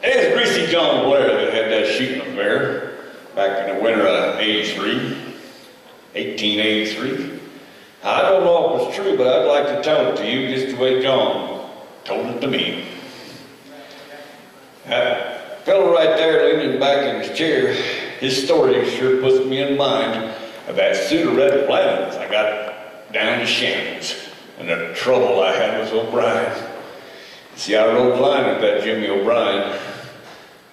It's Greasy John Blair that had that shooting affair back in the winter of 1883. I don't know if it's true, but I'd like to tell it to you just the way John told it to me. That fellow right there leaning back in his chair, his story sure puts me in mind of that suit of red flannels I got down to Shannon's and the trouble I had with O'Brien. See, I rode line with that Jimmy O'Brien,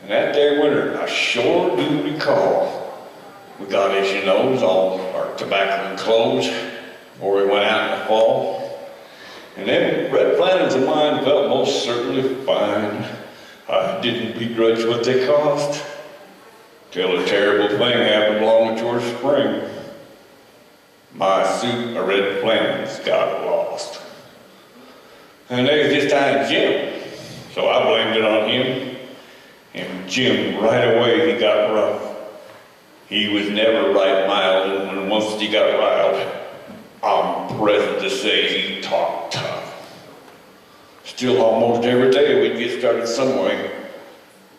and that there winter, I sure do recall, we got, as you know, all our tobacco and clothes before we went out in the fall. And them red flannels of mine felt most certainly fine. I didn't begrudge what they cost, till a terrible thing happened along towards spring. My suit of red flannels got lost. And they was just behind Jim, so I blamed it on him. And Jim, right away, he got rough. He was never right mild, and when once he got riled, I'm present to say he talked tough. Still, almost every day we'd get started some way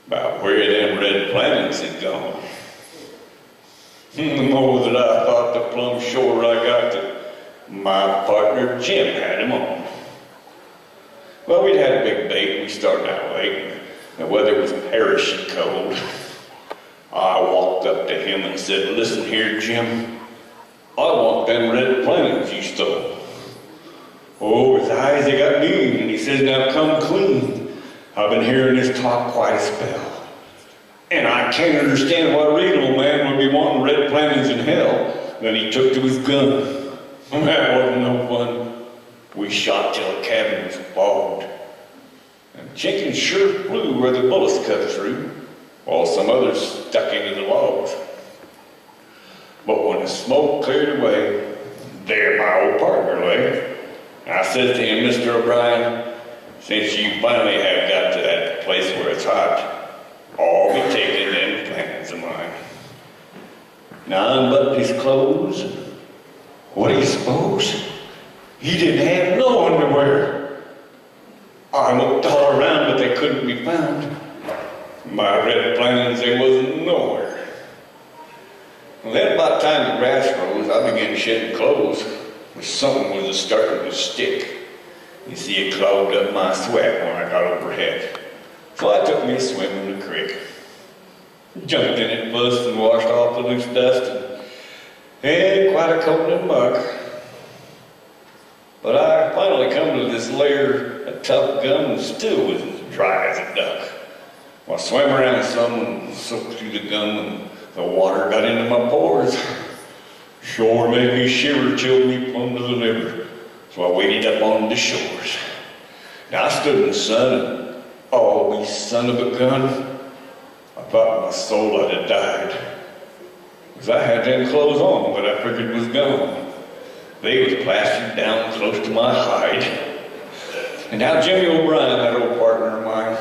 about where them red flannels had gone. The more that I thought, the plumb sure I got that my partner Jim had him on. Well, we'd had a big date. We started out late. The weather was perishing cold. I walked up to him and said, "Listen here, Jim, I want them red flannels you stole." Oh, his eyes, they got mean, and he says, "Now come clean. I've been hearing this talk quite a spell. And I can't understand why a reasonable man would be wanting red flannels in hell." Then he took to his gun. That wasn't no fun. We shot till the cabin was fogged. And chickens sure flew where the bullets cut through, while some others stuck into the logs. But when the smoke cleared away, there my old partner lay. I said to him, "Mr. O'Brien, since you finally have got to that place where it's hot, I'll be taking them flannels of mine." Now I unbuttoned his clothes. What do you suppose? He didn't have no underwear. I looked all around, but they couldn't be found. My red flannels, they wasn't nowhere. Well, then about the time the grass rose, I began shedding clothes, but something was starting to stick. You see, it clogged up my sweat when I got overhead. So I took me a swim in the creek. Jumped in it, fussed and washed off the loose dust, and quite a coat of muck. But I finally come to this layer of tough gum and still was as dry as a duck. Well, I swam around some and soaked through the gum and the water got into my pores. Sure made me shiver, chilled me plumb to the liver. So I waded up on the shores. Now I stood in the sun and, oh, you son of a gun, I thought my soul had died. Because I had them clothes on that I figured was gone. They was plastered down close to my hide. And now Jimmy O'Brien, that old partner of mine,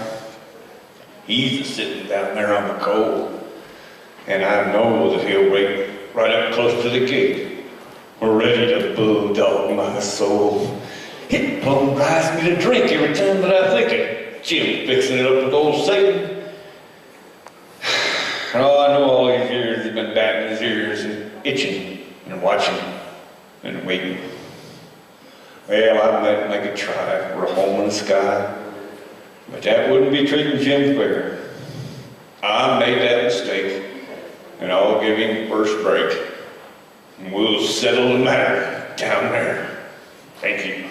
he's sitting down there on the coal. And I know that he'll wait right up close to the gate, ready to bulldog my soul. It plumb drives me to drink every time that I think of Jim fixing it up with old Satan. Oh, I know all these years he's been batting his ears and itching and watching and waiting. Well, I might make a try for a home in the sky, but that wouldn't be treating Jim fair. I made that mistake, and I'll give him first break, and we'll settle the matter down there. Thank you.